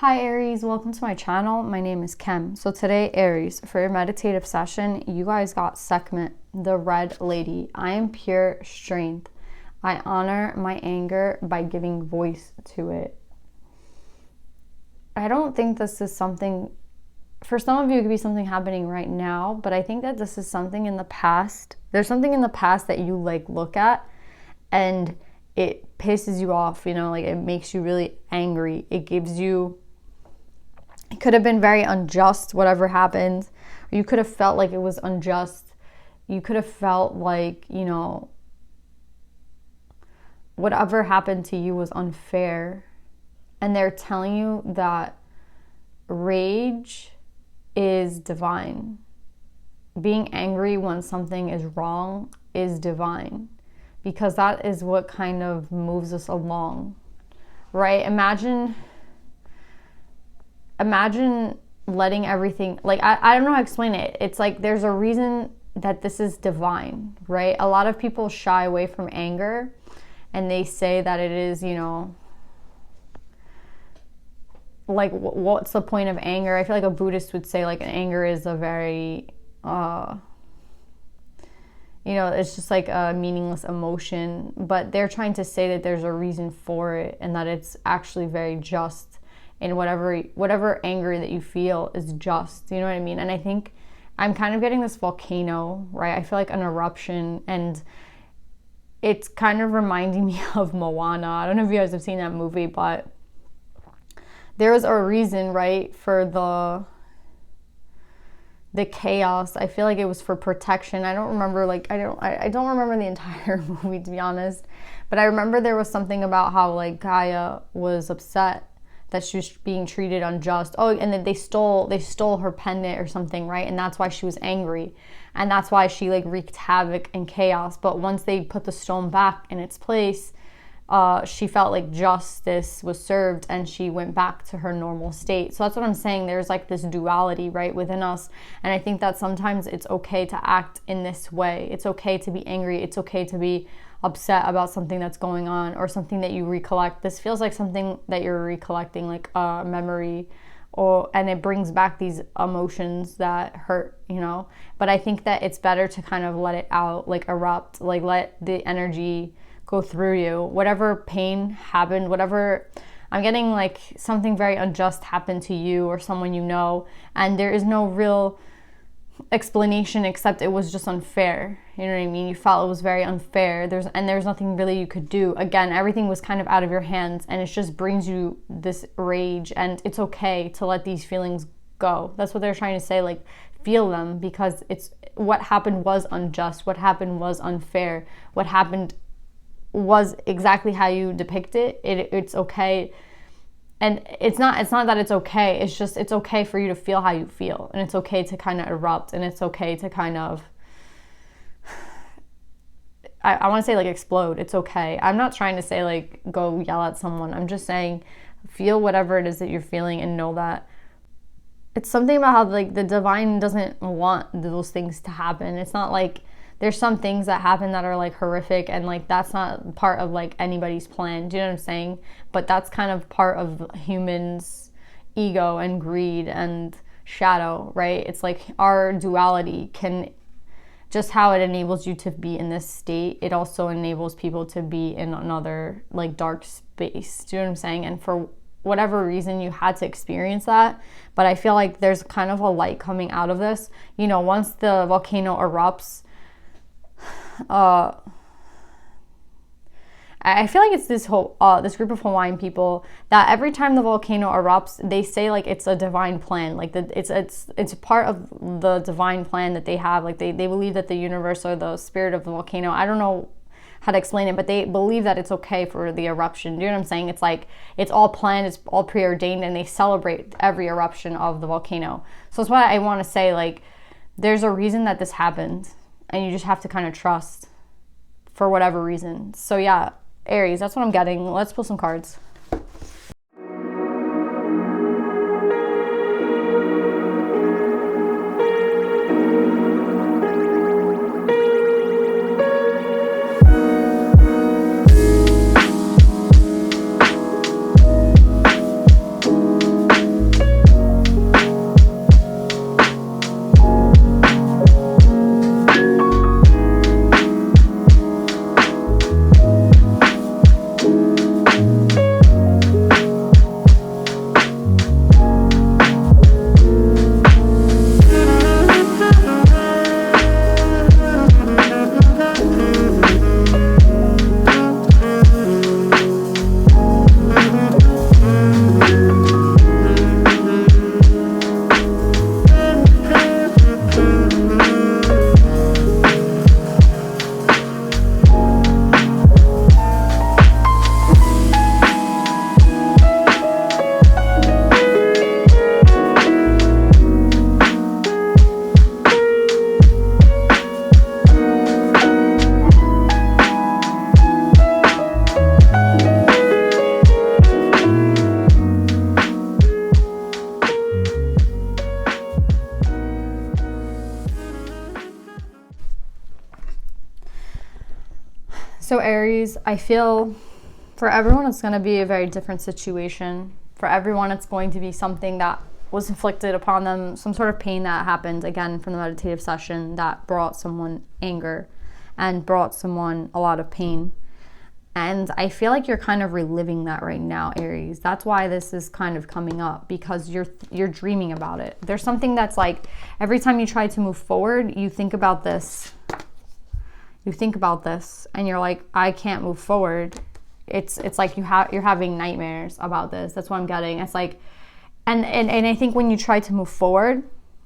Hi Aries, welcome to my channel. My name is Kim. So today, Aries, for your meditative session, you guys got Sekhmet, the Red Lady. I am pure strength. I honor my anger by giving voice to it. I don't think this is something, for some of you, it could be something happening right now, but I think that this is something in the past. There's something in the past that you look at and it pisses you off, it makes you really angry. It could have been very unjust, whatever happened. Or you could have felt like it was unjust. You could have felt like, whatever happened to you was unfair. And they're telling you that rage is divine. Being angry when something is wrong is divine, because that is what kind of moves us along, right? Imagine letting everything, I don't know how to explain it. It's like there's a reason that this is divine, right? A lot of people shy away from anger and they say that it is, what's the point of anger? I feel like a Buddhist would say anger is a very, it's just like a meaningless emotion, but they're trying to say that there's a reason for it and that it's actually very just. And whatever anger that you feel is just, you know what I mean? And I think I'm kind of getting this volcano, right? I feel like an eruption, and it's kind of reminding me of Moana. I don't know if you guys have seen that movie, but there was a reason, right, for the chaos. I feel like it was for protection. I don't remember, I don't remember the entire movie, to be honest, but I remember there was something about how Gaia was upset that she was being treated unjust. Oh, and then they stole her pendant or something, right? And that's why she was angry. And that's why she wreaked havoc and chaos. But once they put the stone back in its place, she felt like justice was served and she went back to her normal state. So that's what I'm saying. There's this duality, right, within us. And I think that sometimes it's okay to act in this way. It's okay to be angry. It's okay to be upset about something that's going on or something that you recollect. This feels like something that you're recollecting, like a memory, and it brings back these emotions that hurt, But I think that it's better to kind of let it out, erupt, let the energy go through you. Whatever pain happened, whatever, I'm getting something very unjust happened to you or someone and there is no real explanation except it was just unfair. You know what I mean? You felt it was very unfair. There's nothing really you could do. Again, everything was kind of out of your hands, and it just brings you this rage, and it's okay to let these feelings go. That's what they're trying to say, feel them, because it's what happened was unjust. What happened was unfair. What happened was exactly how you depict it. It's okay. And it's not that it's okay. It's just, it's okay for you to feel how you feel. And it's okay to kind of erupt. And it's okay to kind of, I want to say explode. It's okay. I'm not trying to say go yell at someone. I'm just saying feel whatever it is that you're feeling and know that it's something about how the divine doesn't want those things to happen. It's not there's some things that happen that are horrific and that's not part of anybody's plan. Do you know what I'm saying? But that's kind of part of humans' ego and greed and shadow, right? It's our duality can, just how it enables you to be in this state, it also enables people to be in another dark space. Do you know what I'm saying? And for whatever reason you had to experience that, but I feel there's kind of a light coming out of this. Once the volcano erupts, I feel it's this whole this group of Hawaiian people that every time the volcano erupts, they say it's a divine plan, it's part of the divine plan that they have. They believe that the universe or the spirit of the volcano, I don't know how to explain it, but they believe that it's okay for the eruption. Do you know what I'm saying? It's it's all planned, it's all preordained, and they celebrate every eruption of the volcano. So that's why I want to say there's a reason that this happened. And you just have to kind of trust for whatever reason. So yeah, Aries, that's what I'm getting. Let's pull some cards. So Aries, I feel for everyone it's going to be a very different situation. For everyone it's going to be something that was inflicted upon them, some sort of pain that happened, again, from the meditative session that brought someone anger and brought someone a lot of pain. And I feel like you're kind of reliving that right now, Aries. That's why this is kind of coming up, because you're dreaming about it. There's something that's like, every time you try to move forward, you think about this. You think about this and you're like, I can't move forward. It's like you're having nightmares about this. That's what I'm getting. It's like, and I think when you try to move forward,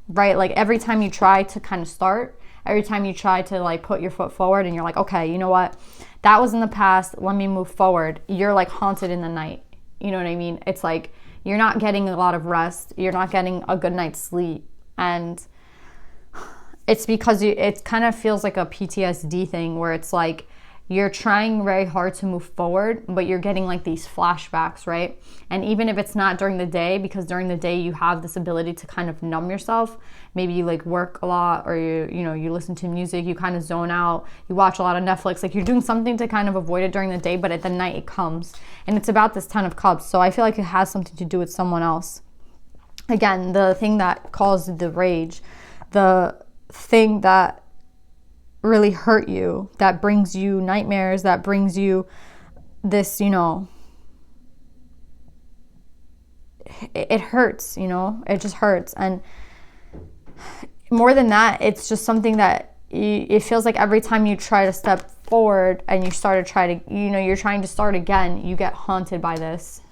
right? Like every time you try to kind of start, every time you try to like put your foot forward and you're like, okay, you know what? That was in the past. Let me move forward. You're like haunted in the night. You know what I mean? It's like you're not getting a lot of rest. You're not getting a good night's sleep. And it's because it kind of feels like a PTSD thing where it's like you're trying very hard to move forward, but you're getting like these flashbacks, right? And even if it's not during the day, because during the day you have this ability to kind of numb yourself. Maybe you like work a lot, or you listen to music, you kind of zone out, you watch a lot of Netflix, like you're doing something to kind of avoid it during the day, but at the night it comes. And it's about this 10 of Cups. So I feel like it has something to do with someone else. Again, the thing that caused the rage, the thing that really hurt you, that brings you nightmares, that brings you this, it hurts, it just hurts. And more than that, it's just something that it feels like every time you try to step forward and you're trying to start again, you get haunted by this.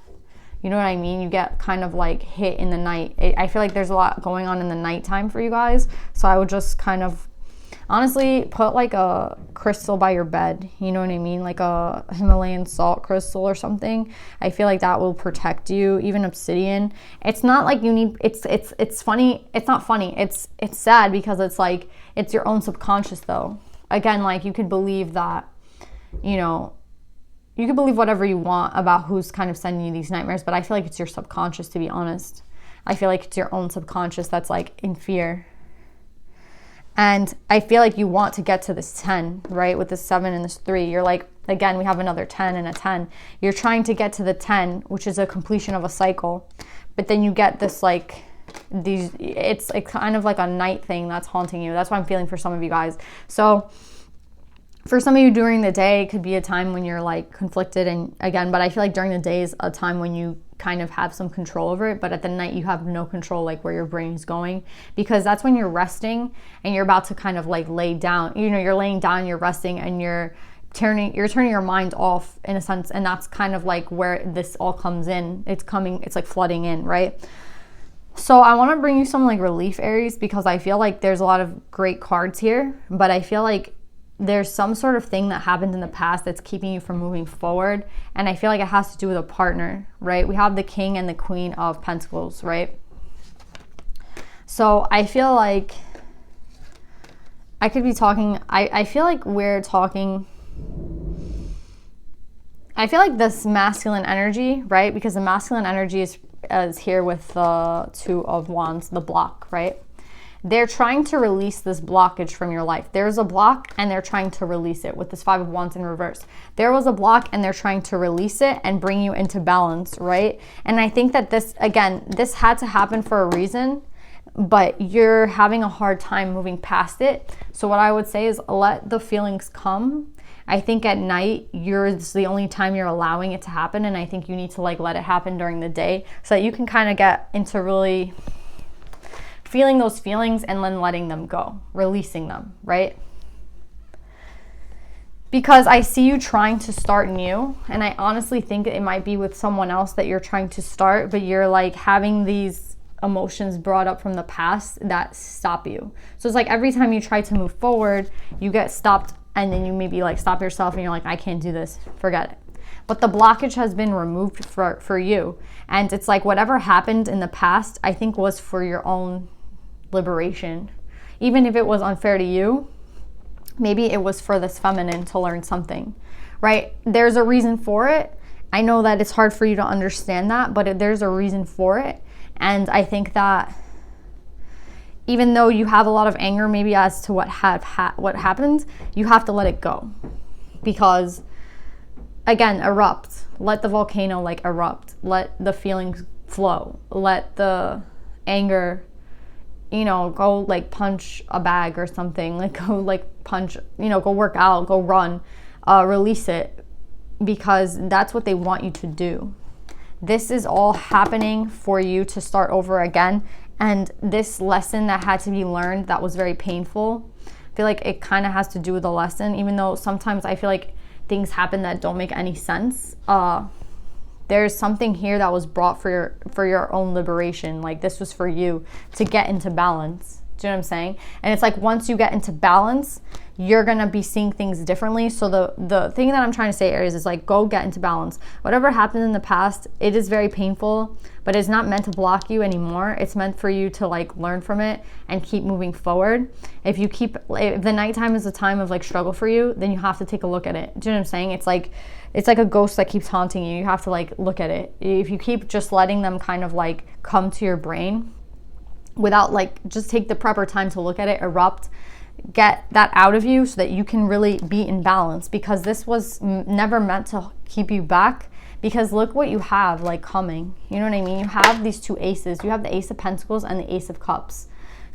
You know what I mean? You get kind of like hit in the night. I feel like there's a lot going on in the nighttime for you guys. So I would just kind of honestly put like a crystal by your bed. You know what I mean? Like a Himalayan salt crystal or something. I feel like that will protect you. Even obsidian. It's not like you need, it's funny. It's not funny. It's sad because it's like, it's your own subconscious though. Again, like you could believe that, you can believe whatever you want about who's kind of sending you these nightmares, but I feel like it's your subconscious, to be honest. I feel like it's your own subconscious that's like in fear. And I feel like you want to get to this 10, right? With this 7 and this 3. You're like, again, we have another 10 and a 10. You're trying to get to the 10, which is a completion of a cycle. But then you get this like, it's kind of like a night thing that's haunting you. That's what I'm feeling for some of you guys. So for some of you during the day, it could be a time when you're like conflicted, and again, but I feel like during the day is a time when you kind of have some control over it, but at the night you have no control like where your brain's going, because that's when you're resting and you're about to kind of like lay down. You're laying down, you're resting, and you're turning your mind off in a sense, and that's kind of like where this all comes in. It's like flooding in, right? So I want to bring you some like relief, Aries, because I feel like there's a lot of great cards here, but I feel like there's some sort of thing that happened in the past that's keeping you from moving forward. And I feel like it has to do with a partner, right? We have the King and the Queen of Pentacles, right? So I feel like I could be talking, I feel like we're talking, I feel like this masculine energy, right? Because the masculine energy is here with the 2 of Wands, the block, right? They're trying to release this blockage from your life. There's a block and they're trying to release it with this 5 of Wands in reverse. There was a block and they're trying to release it and bring you into balance, right? And I think that this had to happen for a reason, but you're having a hard time moving past it. So what I would say is let the feelings come. I think at night, it's the only time you're allowing it to happen. And I think you need to like let it happen during the day so that you can kind of get into really feeling those feelings and then letting them go, releasing them, right? Because I see you trying to start new, and I honestly think it might be with someone else that you're trying to start, but you're like having these emotions brought up from the past that stop you. So it's like every time you try to move forward, you get stopped, and then you maybe like stop yourself and you're like, I can't do this, forget it. But the blockage has been removed for you. And it's like whatever happened in the past, I think was for your own liberation. Even if it was unfair to you, maybe it was for this feminine to learn something, right? There's a reason for it. I know that it's hard for you to understand that, but there's a reason for it. And I think that even though you have a lot of anger maybe as to what happened, you have to let it go. Because again, erupt. Let the volcano like erupt. Let the feelings flow. Let the anger, you know, go like punch a bag or something. Like go like punch, you know, go work out, go run, release it, because that's what they want you to do. This is all happening for you to start over again. And this lesson that had to be learned, that was very painful, I feel like it kind of has to do with the lesson, even though sometimes I feel like things happen that don't make any sense. There's something here that was brought for your own liberation. Like this was for you to get into balance. Do you know what I'm saying? And it's like once you get into balance, you're gonna be seeing things differently. So the thing that I'm trying to say, Aries, is like go get into balance. Whatever happened in the past, it is very painful, but it's not meant to block you anymore. It's meant for you to like learn from it and keep moving forward. If the nighttime is a time of like struggle for you, then you have to take a look at it. Do you know what I'm saying? It's like a ghost that keeps haunting you. You have to like look at it. If you keep just letting them kind of like come to your brain without like, just take the proper time to look at it, erupt, get that out of you so that you can really be in balance, because this was never meant to keep you back. Because look what you have like coming. You know what I mean? You have these two aces. You have the Ace of Pentacles and the Ace of Cups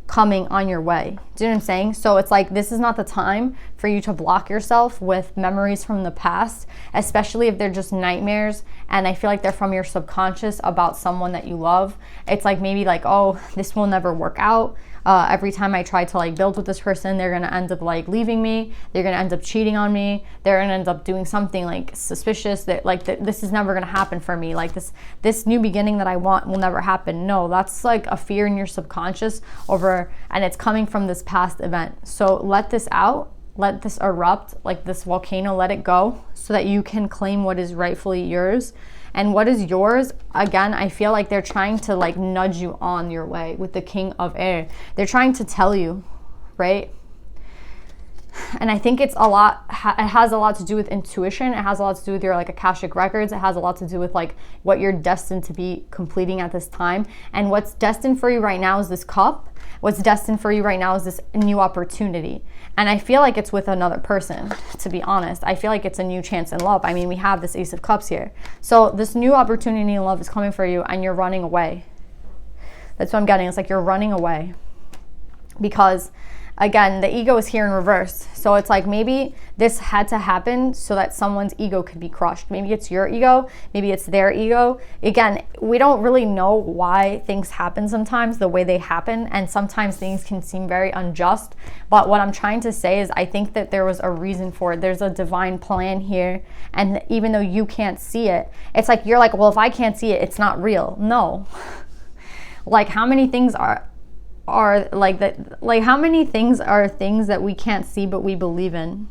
coming on your way. Do you know what I'm saying? So it's like, this is not the time for you to block yourself with memories from the past, especially if they're just nightmares and I feel like they're from your subconscious about someone that you love. It's like maybe like, oh, this will never work out. Every time I try to like build with this person, they're gonna end up like leaving me. They're gonna end up cheating on me. They're gonna end up doing something like suspicious that like this is never gonna happen for me. Like this new beginning that I want will never happen. No, that's like a fear in your subconscious and it's coming from this past event. So let this out. Let this erupt, like this volcano, let it go so that you can claim what is rightfully yours. And what is yours, again, I feel like they're trying to like nudge you on your way with the King of Air. They're trying to tell you, right? And I think it has a lot to do with intuition. It has a lot to do with your like Akashic records. It has a lot to do with like what you're destined to be completing at this time. And what's destined for you right now is this cup. What's destined for you right now is this new opportunity. And I feel like it's with another person, to be honest. I feel like it's a new chance in love. I mean, we have this Ace of Cups here. So this new opportunity in love is coming for you and you're running away. That's what I'm getting. It's like you're running away. Because again, the ego is here in reverse. So it's like maybe this had to happen so that someone's ego could be crushed. Maybe it's your ego. Maybe it's their ego. Again, we don't really know why things happen sometimes the way they happen. And sometimes things can seem very unjust. But what I'm trying to say is I think that there was a reason for it. There's a divine plan here. And even though you can't see it, it's like, you're like, well, if I can't see it, it's not real. No. Like how many things are like that, like how many things are things that we can't see but we believe in,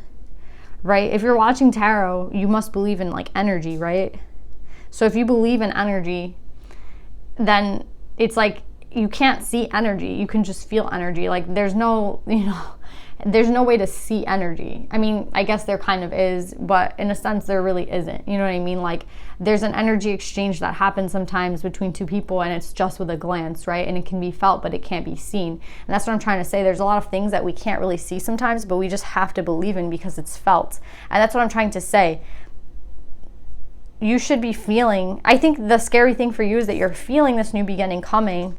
right? If you're watching tarot, you must believe in like energy, right? So if you believe in energy, then it's like you can't see energy, you can just feel energy. Like there's no, there's no way to see energy. I mean, I guess there kind of is, but in a sense there really isn't. You know what I mean? Like there's an energy exchange that happens sometimes between two people and it's just with a glance, right? And it can be felt, but it can't be seen. And that's what I'm trying to say. There's a lot of things that we can't really see sometimes, but we just have to believe in because it's felt. And that's what I'm trying to say. You should be feeling, I think the scary thing for you is that you're feeling this new beginning coming,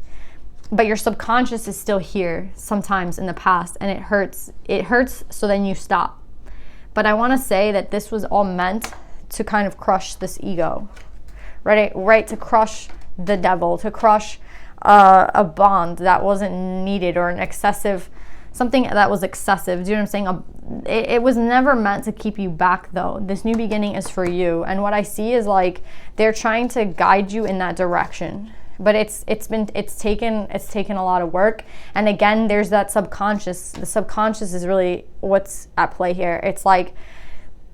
but your subconscious is still here sometimes in the past and it hurts. It hurts, so then you stop. But I want to say that this was all meant to kind of crush this ego, right? To crush the devil, to crush a bond that wasn't needed or an excessive, something that was excessive. Do you know what I'm saying? It was never meant to keep you back though. This new beginning is for you. And what I see is like they're trying to guide you in that direction. But it's taken a lot of work. And again, there's that subconscious. The subconscious is really what's at play here. It's like,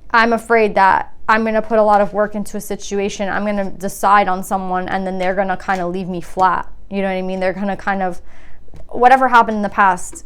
I'm afraid that I'm going to put a lot of work into a situation. I'm going to decide on someone and then they're going to kind of leave me flat. You know what I mean? They're going to kind of, whatever happened in the past,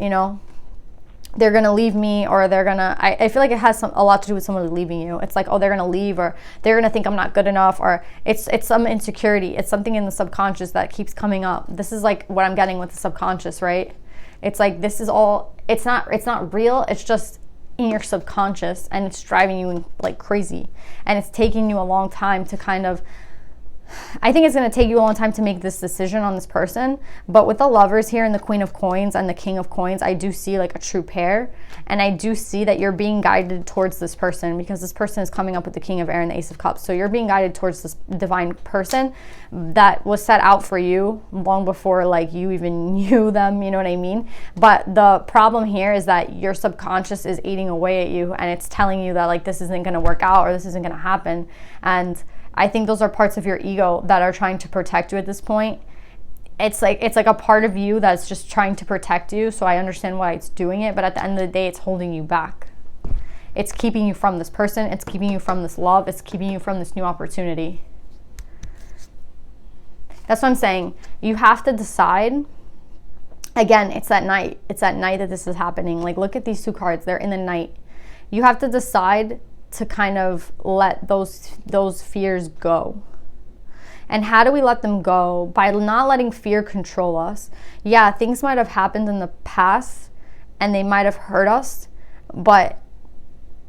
they're going to leave me, or they're going to, I feel like it has a lot to do with someone leaving you. It's like, oh, they're going to leave, or they're going to think I'm not good enough, or it's some insecurity. It's something in the subconscious that keeps coming up. This is like what I'm getting with the subconscious, right? It's like, this is all, it's not real. It's just in your subconscious, and it's driving you like crazy, and it's taking you a long time to kind of, I think it's going to take you a long time to make this decision on this person. But with the Lovers here and the Queen of Coins and the King of Coins, I do see like a true pair. And I do see that you're being guided towards this person, because this person is coming up with the King of Air and the Ace of Cups. So you're being guided towards this divine person that was set out for you long before like you even knew them, you know what I mean? But the problem here is that your subconscious is eating away at you, and it's telling you that like this isn't going to work out, or this isn't going to happen. And I think those are parts of your ego that are trying to protect you at this point. It's like a part of you that's just trying to protect you. So I understand why it's doing it, but at the end of the day, it's holding you back. It's keeping you from this person. It's keeping you from this love. It's keeping you from this new opportunity. That's what I'm saying. You have to decide. Again, it's that night. It's that night that this is happening. Like, look at these two cards. They're in the night. You have to decide to kind of let those fears go. And how do we let them go? By not letting fear control us. Yeah, things might have happened in the past and they might have hurt us, but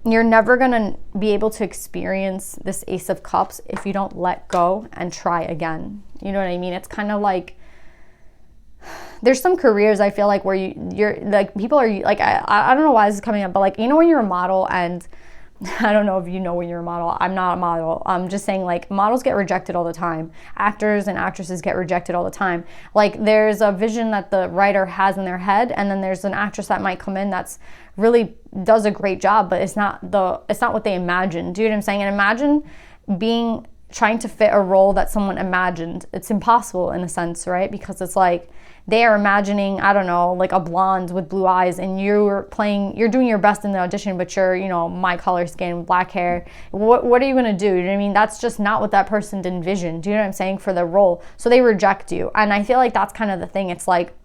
you're never gonna be able to experience this Ace of Cups if you don't let go and try again. You know what I mean? It's kind of like, there's some careers I feel like where you're like, people are like, I don't know why this is coming up, but like, you know, when you're a model, and I don't know if you know when you're a model. I'm not a model. I'm just saying, like, models get rejected all the time. Actors and actresses get rejected all the time. Like, there's a vision that the writer has in their head, and then there's an actress that might come in that's really does a great job, but it's not what they imagined. Do you know what I'm saying? And imagine trying to fit a role that someone imagined. It's impossible in a sense, right? Because it's like they are imagining, I don't know, like a blonde with blue eyes, and you're doing your best in the audition, but you're, you know, my color skin, black hair. What are you gonna do? You know what I mean? That's just not what that person envisioned. Do you know what I'm saying? For the role. So they reject you. And I feel like that's kind of the thing. It's like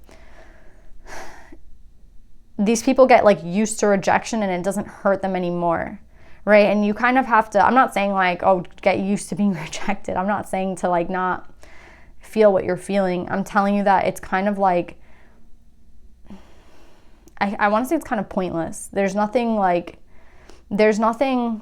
these people get like used to rejection, and it doesn't hurt them anymore. Right? And you kind of have to, I'm not saying like, oh, get used to being rejected. I'm not saying to like not feel what you're feeling. I'm telling you that it's kind of like, I want to say it's kind of pointless. There's nothing like the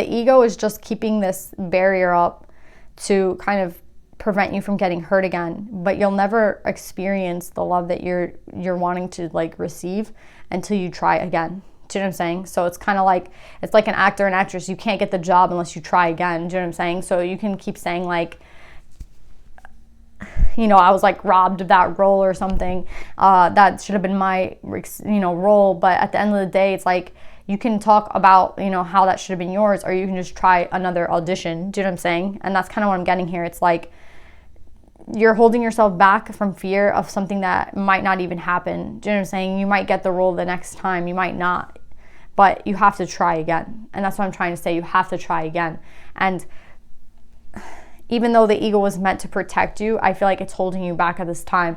ego is just keeping this barrier up to kind of prevent you from getting hurt again, but you'll never experience the love that you're wanting to like receive until you try again. Do you know what I'm saying? So it's kind of like, it's like an actor and actress. You can't get the job unless you try again. Do you know what I'm saying? So you can keep saying like, you know, I was like robbed of that role or something. That should have been my, you know, role. But at the end of the day, it's like, you can talk about, you know, how that should have been yours, or you can just try another audition. Do you know what I'm saying? And that's kind of what I'm getting here. It's like, you're holding yourself back from fear of something that might not even happen. Do you know what I'm saying? You might get the role the next time, you might not, but you have to try again. And that's what I'm trying to say. You have to try again. And even though the ego was meant to protect you, I feel like it's holding you back at this time.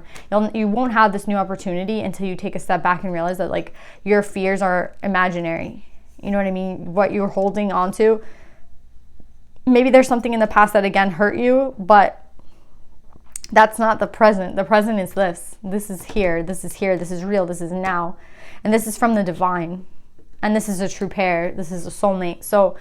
You won't have this new opportunity until you take a step back and realize that like your fears are imaginary. You know what I mean? What you're holding on to, maybe there's something in the past that again hurt you, but that's not the present. The present is this. This is here. This is here. This is real. This is now. And this is from the divine. And this is a true pair. This is a soulmate. So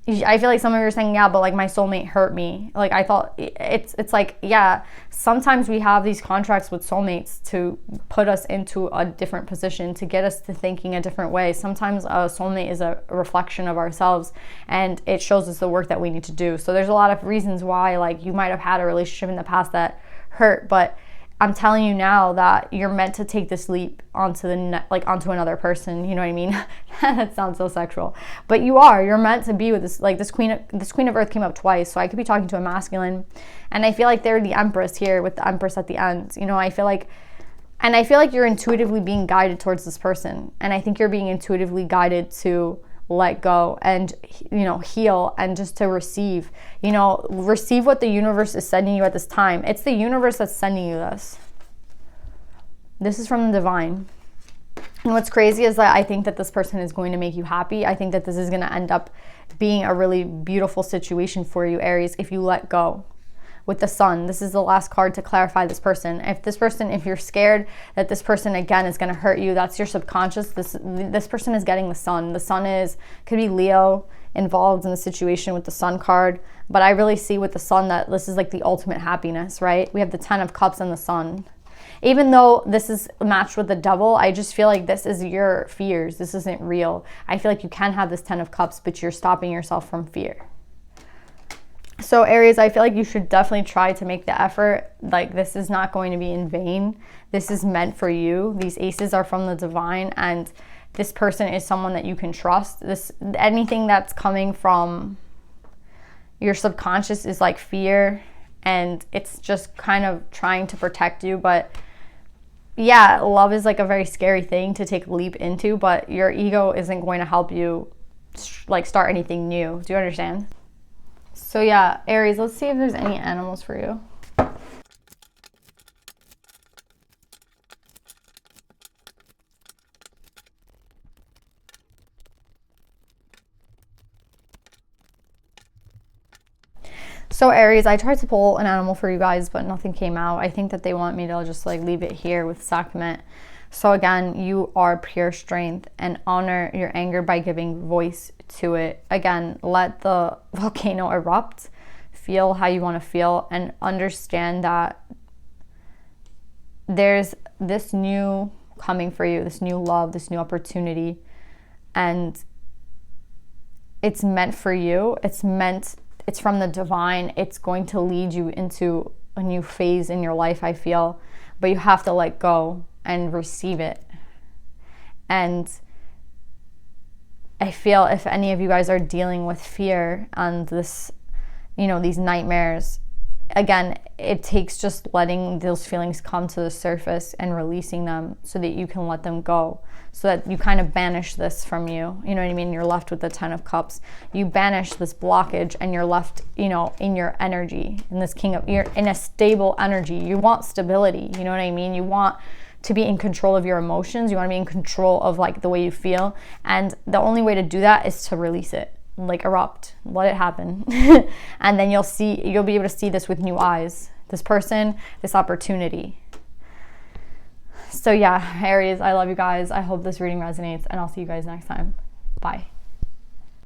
I feel like some of you are saying, yeah, but like my soulmate hurt me. Like I thought it's like, yeah, sometimes we have these contracts with soulmates to put us into a different position, to get us to thinking a different way. Sometimes a soulmate is a reflection of ourselves, and it shows us the work that we need to do. So there's a lot of reasons why like you might have had a relationship in the past that hurt, but I'm telling you now that you're meant to take this leap onto onto another person. You know what I mean? That sounds so sexual, but you're meant to be with this queen of earth came up twice. So I could be talking to a masculine, and I feel like they're the empress here with the empress at the end. You know, I feel like you're intuitively being guided towards this person, and I think you're being intuitively guided to let go and, you know, heal, and just to receive what the universe is sending you at this time. It's the universe that's sending you this. This is from the divine. And what's crazy is that I think that this person is going to make you happy. I think that this is going to end up being a really beautiful situation for you, Aries, if you let go. with the Sun. This is the last card to clarify this person. If you're scared that this person again is going to hurt you, that's your subconscious. This person is getting the Sun. The Sun could be Leo involved in the situation with the Sun card, but I really see with the Sun that this is like the ultimate happiness, right? We have the 10 of Cups and the Sun. Even though this is matched with the Devil, I just feel like this is your fears. This isn't real. I feel like you can have this 10 of Cups, but you're stopping yourself from fear. So Aries, I feel like you should definitely try to make the effort. Like, this is not going to be in vain. This is meant for you. These aces are from the divine, and this person is someone that you can trust. Anything that's coming from your subconscious is like fear, and it's just kind of trying to protect you. But yeah, love is like a very scary thing to take a leap into, but your ego isn't going to help you like start anything new. Do you understand? So yeah, Aries, let's see if there's any animals for you. So Aries, I tried to pull an animal for you guys, but nothing came out. I think that they want me to just like leave it here with Sacrament. So again, you are pure strength, and honor your anger by giving voice to it. Again, let the volcano erupt. Feel how you want to feel, and understand that there's this new coming for you, this new love, this new opportunity, and it's meant for you. It's from the divine. It's going to lead you into a new phase in your life, I feel, but you have to let go and receive it. And I feel if any of you guys are dealing with fear and this, these nightmares, again, it takes just letting those feelings come to the surface and releasing them so that you can let them go, so that you kind of banish this from you. You know what I mean? You're left with the 10 of Cups. You banish this blockage, and you're left, in your energy, in this you're in a stable energy. You want stability. You know what I mean? You want to be in control of your emotions. You want to be in control of like the way you feel. And the only way to do that is to release it. Like, erupt, let it happen. And then you'll be able to see this with new eyes, this person, this opportunity. So yeah, Aries, I love you guys. I hope this reading resonates, and I'll see you guys next time. Bye.